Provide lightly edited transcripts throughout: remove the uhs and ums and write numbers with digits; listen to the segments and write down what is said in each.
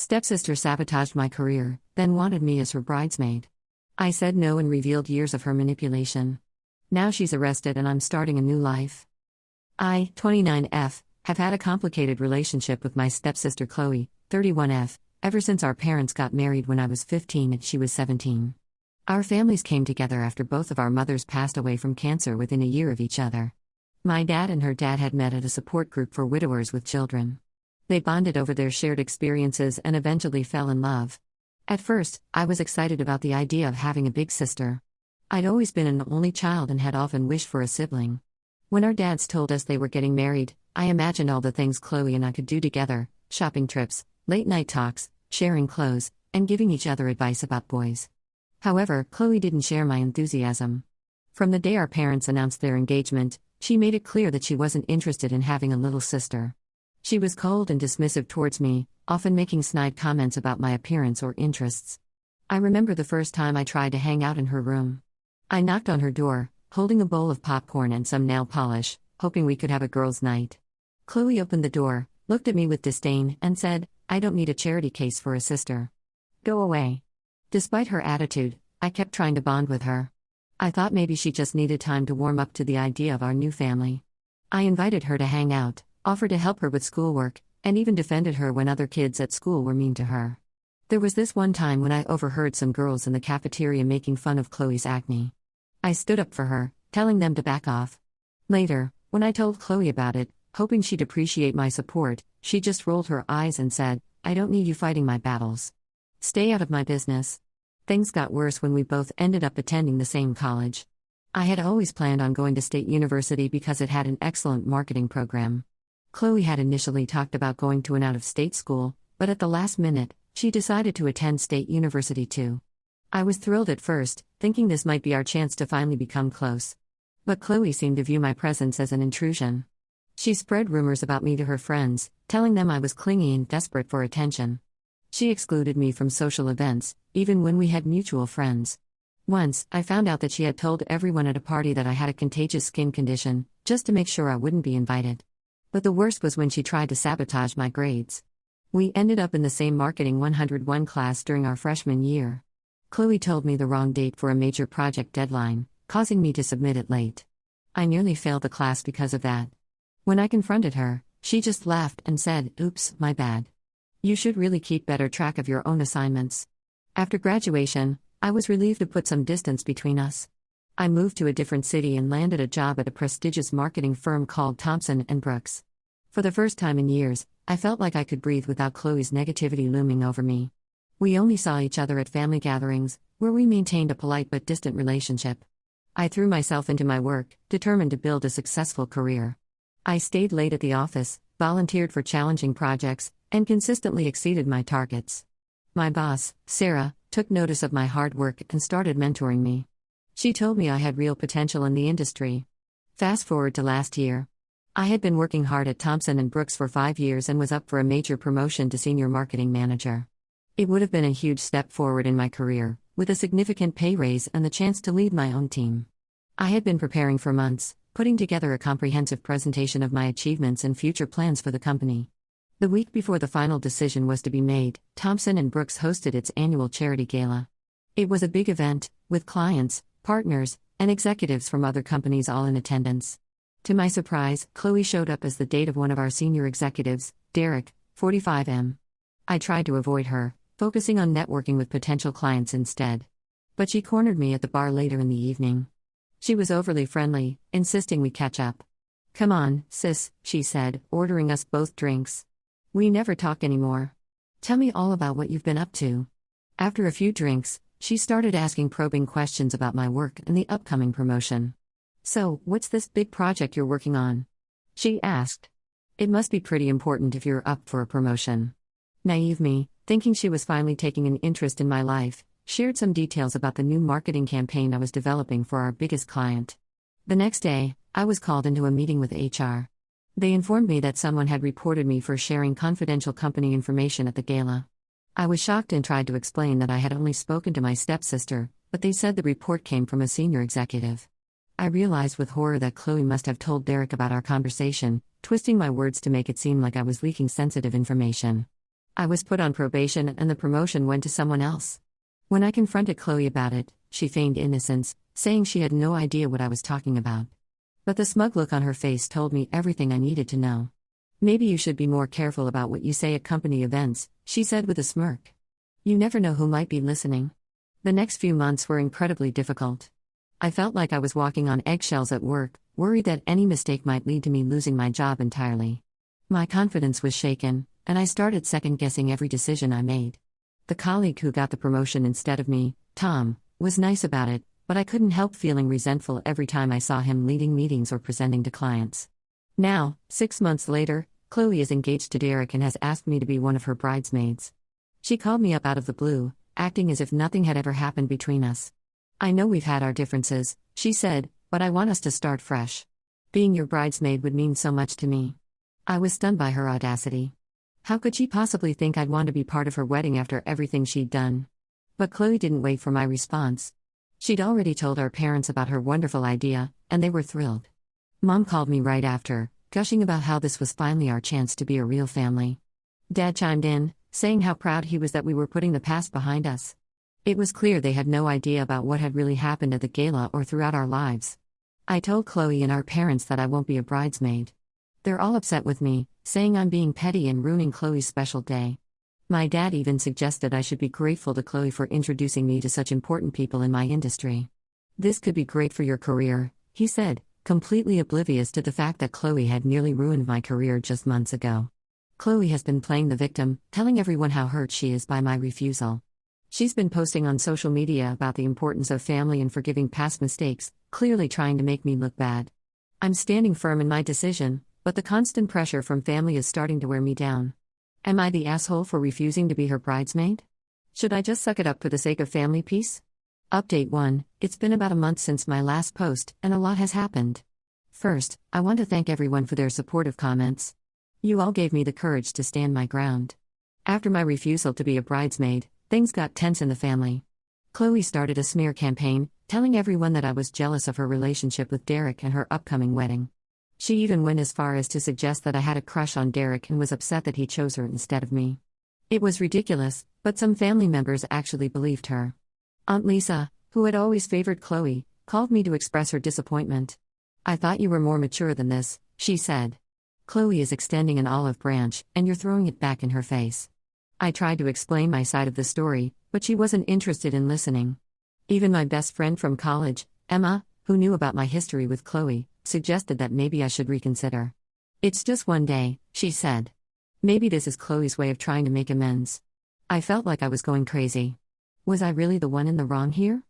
Stepsister sabotaged my career, then wanted me as her bridesmaid. I said no and revealed years of her manipulation. Now she's arrested and I'm starting a new life. I, 29F, have had a complicated relationship with my stepsister Chloe, 31F, ever since our parents got married when I was 15 and she was 17. Our families came together after both of our mothers passed away from cancer within a year of each other. My dad and her dad had met at a support group for widowers with children. They bonded over their shared experiences and eventually fell in love. At first, I was excited about the idea of having a big sister. I'd always been an only child and had often wished for a sibling. When our dads told us they were getting married, I imagined all the things Chloe and I could do together: shopping trips, late-night talks, sharing clothes, and giving each other advice about boys. However, Chloe didn't share my enthusiasm. From the day our parents announced their engagement, she made it clear that she wasn't interested in having a little sister. She was cold and dismissive towards me, often making snide comments about my appearance or interests. I remember the first time I tried to hang out in her room. I knocked on her door, holding a bowl of popcorn and some nail polish, hoping we could have a girls' night. Chloe opened the door, looked at me with disdain, and said, "I don't need a charity case for a sister. Go away." Despite her attitude, I kept trying to bond with her. I thought maybe she just needed time to warm up to the idea of our new family. I invited her to hang out, offered to help her with schoolwork, and even defended her when other kids at school were mean to her. There was this one time when I overheard some girls in the cafeteria making fun of Chloe's acne. I stood up for her, telling them to back off. Later, when I told Chloe about it, hoping she'd appreciate my support, she just rolled her eyes and said, "I don't need you fighting my battles. Stay out of my business." Things got worse when we both ended up attending the same college. I had always planned on going to State University because it had an excellent marketing program. Chloe had initially talked about going to an out-of-state school, but at the last minute, she decided to attend State University too. I was thrilled at first, thinking this might be our chance to finally become close. But Chloe seemed to view my presence as an intrusion. She spread rumors about me to her friends, telling them I was clingy and desperate for attention. She excluded me from social events, even when we had mutual friends. Once, I found out that she had told everyone at a party that I had a contagious skin condition, just to make sure I wouldn't be invited. But the worst was when she tried to sabotage my grades. We ended up in the same Marketing 101 class during our freshman year. Chloe told me the wrong date for a major project deadline, causing me to submit it late. I nearly failed the class because of that. When I confronted her, she just laughed and said, "Oops, my bad. You should really keep better track of your own assignments." After graduation, I was relieved to put some distance between us. I moved to a different city and landed a job at a prestigious marketing firm called Thompson & Brooks. For the first time in years, I felt like I could breathe without Chloe's negativity looming over me. We only saw each other at family gatherings, where we maintained a polite but distant relationship. I threw myself into my work, determined to build a successful career. I stayed late at the office, volunteered for challenging projects, and consistently exceeded my targets. My boss, Sarah, took notice of my hard work and started mentoring me. She told me I had real potential in the industry. Fast forward to last year. I had been working hard at Thompson & Brooks for 5 years and was up for a major promotion to senior marketing manager. It would have been a huge step forward in my career, with a significant pay raise and the chance to lead my own team. I had been preparing for months, putting together a comprehensive presentation of my achievements and future plans for the company. The week before the final decision was to be made, Thompson & Brooks hosted its annual charity gala. It was a big event, with clients, partners, and executives from other companies all in attendance. To my surprise, Chloe showed up as the date of one of our senior executives, Derek, 45M. I tried to avoid her, focusing on networking with potential clients instead. But she cornered me at the bar later in the evening. She was overly friendly, insisting we catch up. "Come on, sis," she said, ordering us both drinks. "We never talk anymore. Tell me all about what you've been up to." After a few drinks, she started asking probing questions about my work and the upcoming promotion. "So, what's this big project you're working on?" she asked. "It must be pretty important if you're up for a promotion." Naive me, thinking she was finally taking an interest in my life, shared some details about the new marketing campaign I was developing for our biggest client. The next day, I was called into a meeting with HR. They informed me that someone had reported me for sharing confidential company information at the gala. I was shocked and tried to explain that I had only spoken to my stepsister, but they said the report came from a senior executive. I realized with horror that Chloe must have told Derek about our conversation, twisting my words to make it seem like I was leaking sensitive information. I was put on probation and the promotion went to someone else. When I confronted Chloe about it, she feigned innocence, saying she had no idea what I was talking about. But the smug look on her face told me everything I needed to know. Maybe you should be more careful about what you say at company events, she said with a smirk. You never know who might be listening. The next few months were incredibly difficult. I felt like I was walking on eggshells at work, worried that any mistake might lead to me losing my job entirely. My confidence was shaken, and I started second-guessing every decision I made. The colleague who got the promotion instead of me, Tom, was nice about it, but I couldn't help feeling resentful every time I saw him leading meetings or presenting to clients. Now, 6 months later, Chloe is engaged to Derek and has asked me to be one of her bridesmaids. She called me up out of the blue, acting as if nothing had ever happened between us. I know we've had our differences, she said, but I want us to start fresh. Being your bridesmaid would mean so much to me. I was stunned by her audacity. How could she possibly think I'd want to be part of her wedding after everything she'd done? But Chloe didn't wait for my response. She'd already told our parents about her wonderful idea, and they were thrilled. Mom called me right after, gushing about how this was finally our chance to be a real family. Dad chimed in, saying how proud he was that we were putting the past behind us. It was clear they had no idea about what had really happened at the gala or throughout our lives. I told Chloe and our parents that I won't be a bridesmaid. They're all upset with me, saying I'm being petty and ruining Chloe's special day. My dad even suggested I should be grateful to Chloe for introducing me to such important people in my industry. This could be great for your career, he said, completely oblivious to the fact that Chloe had nearly ruined my career just months ago. Chloe has been playing the victim, telling everyone how hurt she is by my refusal. She's been posting on social media about the importance of family and forgiving past mistakes, clearly trying to make me look bad. I'm standing firm in my decision, but the constant pressure from family is starting to wear me down. Am I the asshole for refusing to be her bridesmaid? Should I just suck it up for the sake of family peace? Update 1. It's been about a month since my last post, and a lot has happened. First, I want to thank everyone for their supportive comments. You all gave me the courage to stand my ground. After my refusal to be a bridesmaid, things got tense in the family. Chloe started a smear campaign, telling everyone that I was jealous of her relationship with Derek and her upcoming wedding. She even went as far as to suggest that I had a crush on Derek and was upset that he chose her instead of me. It was ridiculous, but some family members actually believed her. Aunt Lisa, who had always favored Chloe, called me to express her disappointment. I thought you were more mature than this, she said. Chloe is extending an olive branch, and you're throwing it back in her face. I tried to explain my side of the story, but she wasn't interested in listening. Even my best friend from college, Emma, who knew about my history with Chloe, suggested that maybe I should reconsider. It's just one day, she said. Maybe this is Chloe's way of trying to make amends. I felt like I was going crazy. Was I really the one in the wrong here?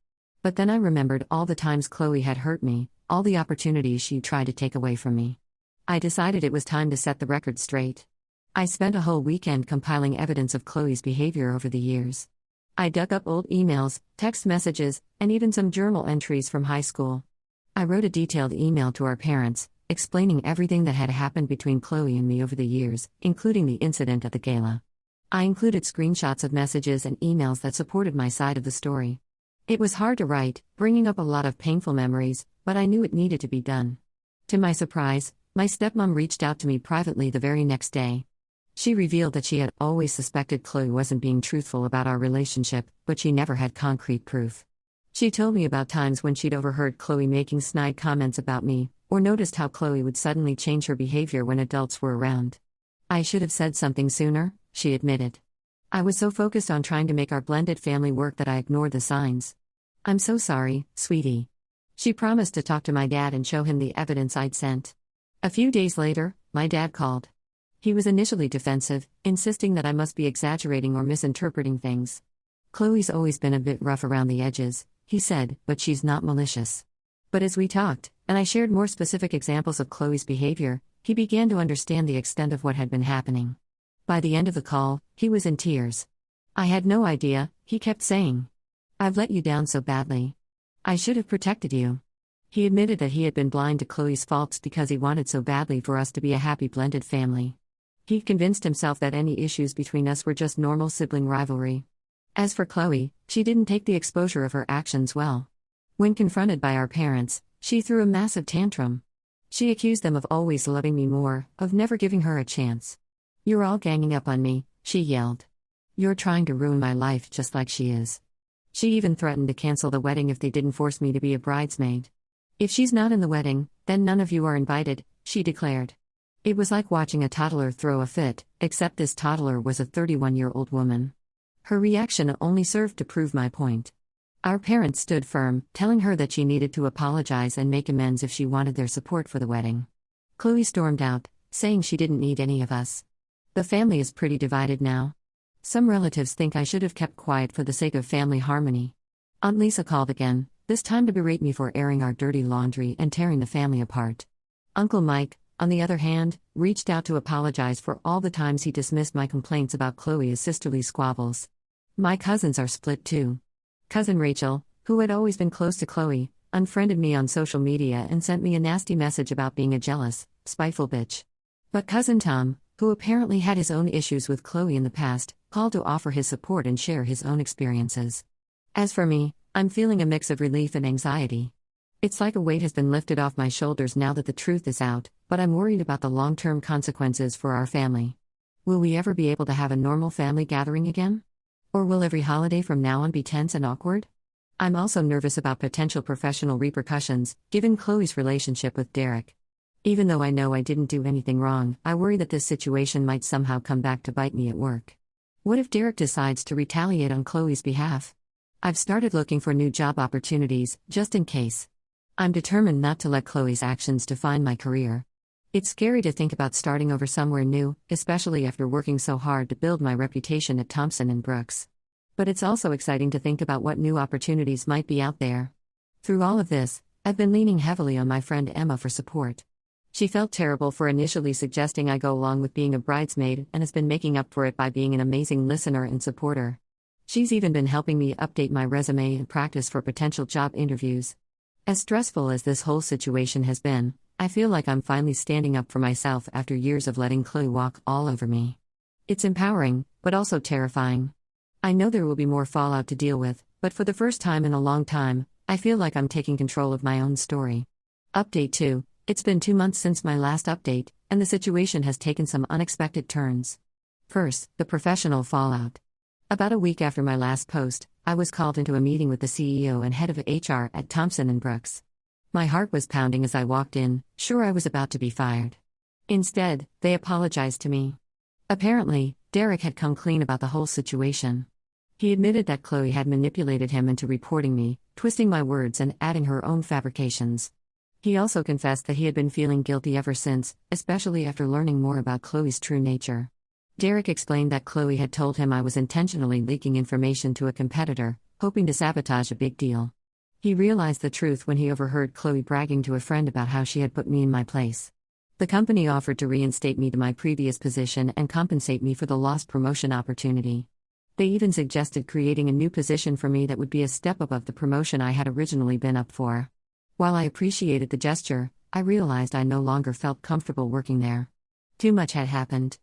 But then I remembered all the times Chloe had hurt me, all the opportunities she tried to take away from me. I decided it was time to set the record straight. I spent a whole weekend compiling evidence of Chloe's behavior over the years. I dug up old emails, text messages, and even some journal entries from high school. I wrote a detailed email to our parents, explaining everything that had happened between Chloe and me over the years, including the incident at the gala. I included screenshots of messages and emails that supported my side of the story. It was hard to write, bringing up a lot of painful memories, but I knew it needed to be done. To my surprise, my stepmom reached out to me privately the very next day. She revealed that she had always suspected Chloe wasn't being truthful about our relationship, but she never had concrete proof. She told me about times when she'd overheard Chloe making snide comments about me, or noticed how Chloe would suddenly change her behavior when adults were around. I should have said something sooner, she admitted. I was so focused on trying to make our blended family work that I ignored the signs. I'm so sorry, sweetie. She promised to talk to my dad and show him the evidence I'd sent. A few days later, my dad called. He was initially defensive, insisting that I must be exaggerating or misinterpreting things. Chloe's always been a bit rough around the edges, he said, but she's not malicious. But as we talked, and I shared more specific examples of Chloe's behavior, he began to understand the extent of what had been happening. By the end of the call, he was in tears. I had no idea, he kept saying. I've let you down so badly. I should have protected you. He admitted that he had been blind to Chloe's faults because he wanted so badly for us to be a happy blended family. He convinced himself that any issues between us were just normal sibling rivalry. As for Chloe, she didn't take the exposure of her actions well. When confronted by our parents, she threw a massive tantrum. She accused them of always loving me more, of never giving her a chance. You're all ganging up on me, she yelled. "You're trying to ruin my life just like she is." She even threatened to cancel the wedding if they didn't force me to be a bridesmaid. "If she's not in the wedding, then none of you are invited," she declared. It was like watching a toddler throw a fit, except this toddler was a 31-year-old woman. Her reaction only served to prove my point. Our parents stood firm, telling her that she needed to apologize and make amends if she wanted their support for the wedding. Chloe stormed out, saying she didn't need any of us. The family is pretty divided now. Some relatives think I should have kept quiet for the sake of family harmony. Aunt Lisa called again, this time to berate me for airing our dirty laundry and tearing the family apart. Uncle Mike, on the other hand, reached out to apologize for all the times he dismissed my complaints about Chloe as sisterly squabbles. My cousins are split too. Cousin Rachel, who had always been close to Chloe, unfriended me on social media and sent me a nasty message about being a jealous, spiteful bitch. But cousin Tom, who apparently had his own issues with Chloe in the past, called to offer his support and share his own experiences. As for me, I'm feeling a mix of relief and anxiety. It's like a weight has been lifted off my shoulders now that the truth is out, but I'm worried about the long-term consequences for our family. Will we ever be able to have a normal family gathering again? Or will every holiday from now on be tense and awkward? I'm also nervous about potential professional repercussions, given Chloe's relationship with Derek. Even though I know I didn't do anything wrong, I worry that this situation might somehow come back to bite me at work. What if Derek decides to retaliate on Chloe's behalf? I've started looking for new job opportunities, just in case. I'm determined not to let Chloe's actions define my career. It's scary to think about starting over somewhere new, especially after working so hard to build my reputation at Thompson & Brooks. But it's also exciting to think about what new opportunities might be out there. Through all of this, I've been leaning heavily on my friend Emma for support. She felt terrible for initially suggesting I go along with being a bridesmaid and has been making up for it by being an amazing listener and supporter. She's even been helping me update my resume and practice for potential job interviews. As stressful as this whole situation has been, I feel like I'm finally standing up for myself after years of letting Chloe walk all over me. It's empowering, but also terrifying. I know there will be more fallout to deal with, but for the first time in a long time, I feel like I'm taking control of my own story. Update 2. It's been 2 months since my last update, and the situation has taken some unexpected turns. First, the professional fallout. About a week after my last post, I was called into a meeting with the CEO and head of HR at Thompson & Brooks. My heart was pounding as I walked in, sure I was about to be fired. Instead, they apologized to me. Apparently, Derek had come clean about the whole situation. He admitted that Chloe had manipulated him into reporting me, twisting my words and adding her own fabrications. He also confessed that he had been feeling guilty ever since, especially after learning more about Chloe's true nature. Derek explained that Chloe had told him I was intentionally leaking information to a competitor, hoping to sabotage a big deal. He realized the truth when he overheard Chloe bragging to a friend about how she had put me in my place. The company offered to reinstate me to my previous position and compensate me for the lost promotion opportunity. They even suggested creating a new position for me that would be a step above the promotion I had originally been up for. While I appreciated the gesture, I realized I no longer felt comfortable working there. Too much had happened.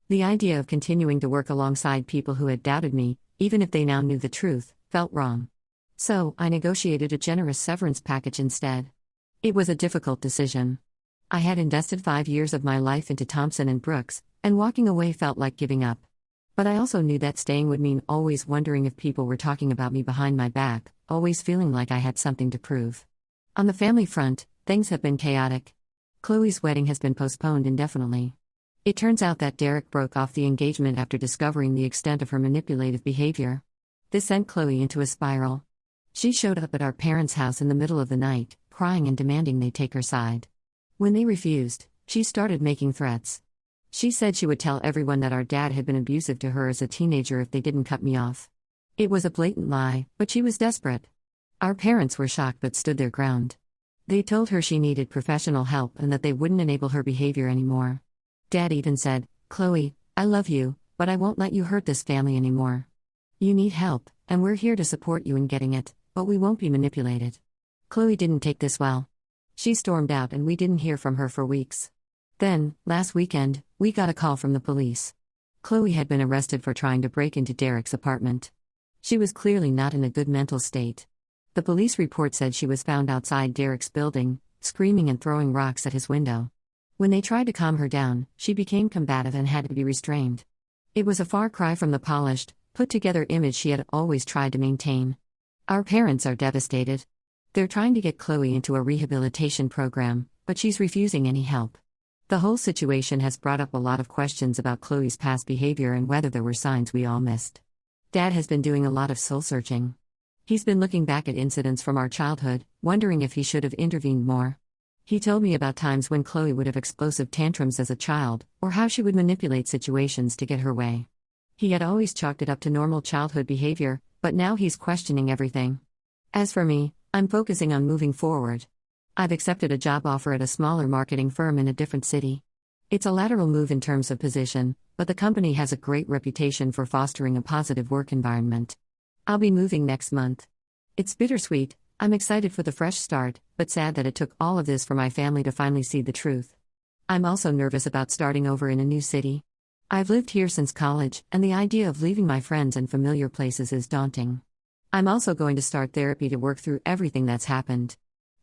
The idea of continuing to work alongside people who had doubted me, even if they now knew the truth, felt wrong. So, I negotiated a generous severance package instead. It was a difficult decision. I had invested 5 years of my life into Thompson & Brooks, and walking away felt like giving up. But I also knew that staying would mean always wondering if people were talking about me behind my back, always feeling like I had something to prove. On the family front, things have been chaotic. Chloe's wedding has been postponed indefinitely. It turns out that Derek broke off the engagement after discovering the extent of her manipulative behavior. This sent Chloe into a spiral. She showed up at our parents' house in the middle of the night, crying and demanding they take her side. When they refused, she started making threats. She said she would tell everyone that our dad had been abusive to her as a teenager if they didn't cut me off. It was a blatant lie, but she was desperate. Our parents were shocked but stood their ground. They told her she needed professional help and that they wouldn't enable her behavior anymore. Dad even said, "Chloe, I love you, but I won't let you hurt this family anymore. You need help, and we're here to support you in getting it, but we won't be manipulated." Chloe didn't take this well. She stormed out and we didn't hear from her for weeks. Then, last weekend, we got a call from the police. Chloe had been arrested for trying to break into Derek's apartment. She was clearly not in a good mental state. The police report said she was found outside Derek's building, screaming and throwing rocks at his window. When they tried to calm her down, she became combative and had to be restrained. It was a far cry from the polished, put-together image she had always tried to maintain. Our parents are devastated. They're trying to get Chloe into a rehabilitation program, but she's refusing any help. The whole situation has brought up a lot of questions about Chloe's past behavior and whether there were signs we all missed. Dad has been doing a lot of soul-searching. He's been looking back at incidents from our childhood, wondering if he should have intervened more. He told me about times when Chloe would have explosive tantrums as a child, or how she would manipulate situations to get her way. He had always chalked it up to normal childhood behavior, but now he's questioning everything. As for me, I'm focusing on moving forward. I've accepted a job offer at a smaller marketing firm in a different city. It's a lateral move in terms of position, but the company has a great reputation for fostering a positive work environment. I'll be moving next month. It's bittersweet. I'm excited for the fresh start, but sad that it took all of this for my family to finally see the truth. I'm also nervous about starting over in a new city. I've lived here since college, and the idea of leaving my friends and familiar places is daunting. I'm also going to start therapy to work through everything that's happened.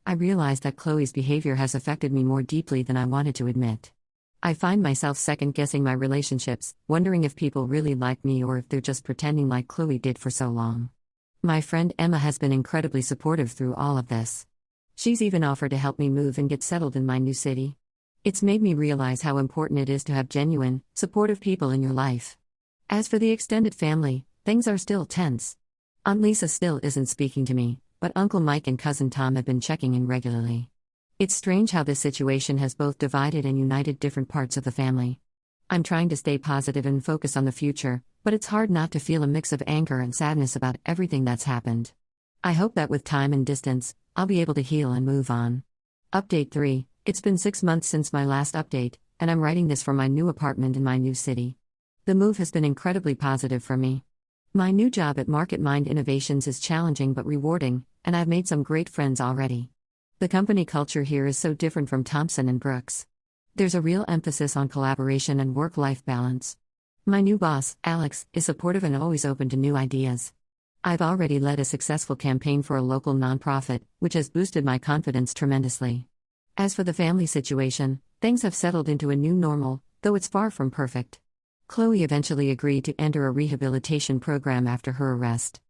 I realize that Chloe's behavior has affected me more deeply than I wanted to admit. I find myself second-guessing my relationships, wondering if people really like me or if they're just pretending like Chloe did for so long. My friend Emma has been incredibly supportive through all of this. She's even offered to help me move and get settled in my new city. It's made me realize how important it is to have genuine, supportive people in your life. As for the extended family, things are still tense. Aunt Lisa still isn't speaking to me, but Uncle Mike and Cousin Tom have been checking in regularly. It's strange how this situation has both divided and united different parts of the family. I'm trying to stay positive and focus on the future, but it's hard not to feel a mix of anger and sadness about everything that's happened. I hope that with time and distance, I'll be able to heal and move on. Update 3. It's been 6 months since my last update, and I'm writing this from my new apartment in my new city. The move has been incredibly positive for me. My new job at Market Mind Innovations is challenging but rewarding, and I've made some great friends already. The company culture here is so different from Thompson & Brooks. There's a real emphasis on collaboration and work-life balance. My new boss, Alex, is supportive and always open to new ideas. I've already led a successful campaign for a local nonprofit, which has boosted my confidence tremendously. As for the family situation, things have settled into a new normal, though it's far from perfect. Chloe eventually agreed to enter a rehabilitation program after her arrest.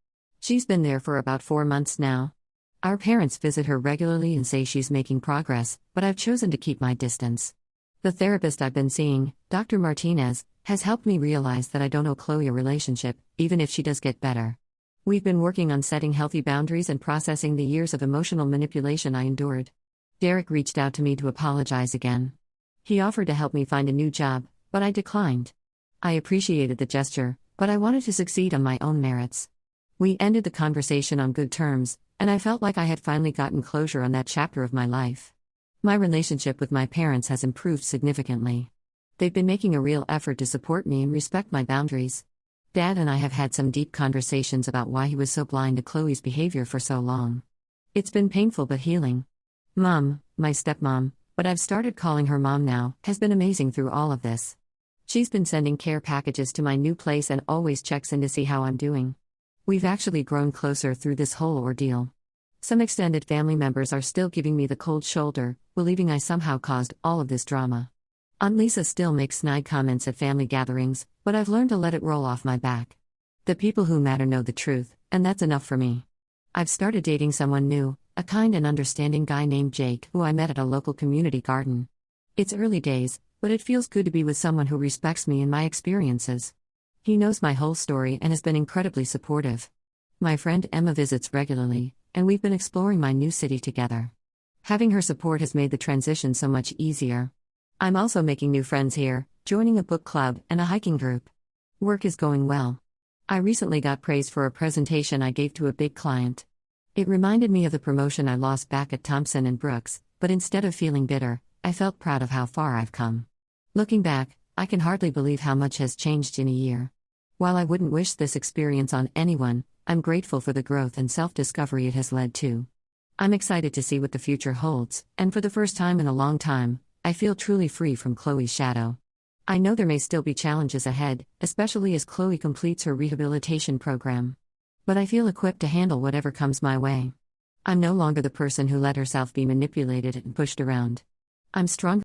She's been there for about 4 months now. Our parents visit her regularly and say she's making progress, but I've chosen to keep my distance. The therapist I've been seeing, Dr. Martinez, has helped me realize that I don't owe Chloe a relationship, even if she does get better. We've been working on setting healthy boundaries and processing the years of emotional manipulation I endured. Derek reached out to me to apologize again. He offered to help me find a new job, but I declined. I appreciated the gesture, but I wanted to succeed on my own merits. We ended the conversation on good terms, and I felt like I had finally gotten closure on that chapter of my life. My relationship with my parents has improved significantly. They've been making a real effort to support me and respect my boundaries. Dad and I have had some deep conversations about why he was so blind to Chloe's behavior for so long. It's been painful but healing. Mom, my stepmom, but I've started calling her mom now, has been amazing through all of this. She's been sending care packages to my new place and always checks in to see how I'm doing. We've actually grown closer through this whole ordeal. Some extended family members are still giving me the cold shoulder, believing I somehow caused all of this drama. Aunt Lisa still makes snide comments at family gatherings, but I've learned to let it roll off my back. The people who matter know the truth, and that's enough for me. I've started dating someone new, a kind and understanding guy named Jake, who I met at a local community garden. It's early days, but it feels good to be with someone who respects me and my experiences. He knows my whole story and has been incredibly supportive. My friend Emma visits regularly, and we've been exploring my new city together. Having her support has made the transition so much easier. I'm also making new friends here, joining a book club and a hiking group. Work is going well. I recently got praise for a presentation I gave to a big client. It reminded me of the promotion I lost back at Thompson & Brooks, but instead of feeling bitter, I felt proud of how far I've come. Looking back, I can hardly believe how much has changed in a year. While I wouldn't wish this experience on anyone, I'm grateful for the growth and self-discovery it has led to. I'm excited to see what the future holds, and for the first time in a long time, I feel truly free from Chloe's shadow. I know there may still be challenges ahead, especially as Chloe completes her rehabilitation program. But I feel equipped to handle whatever comes my way. I'm no longer the person who let herself be manipulated and pushed around. I'm stronger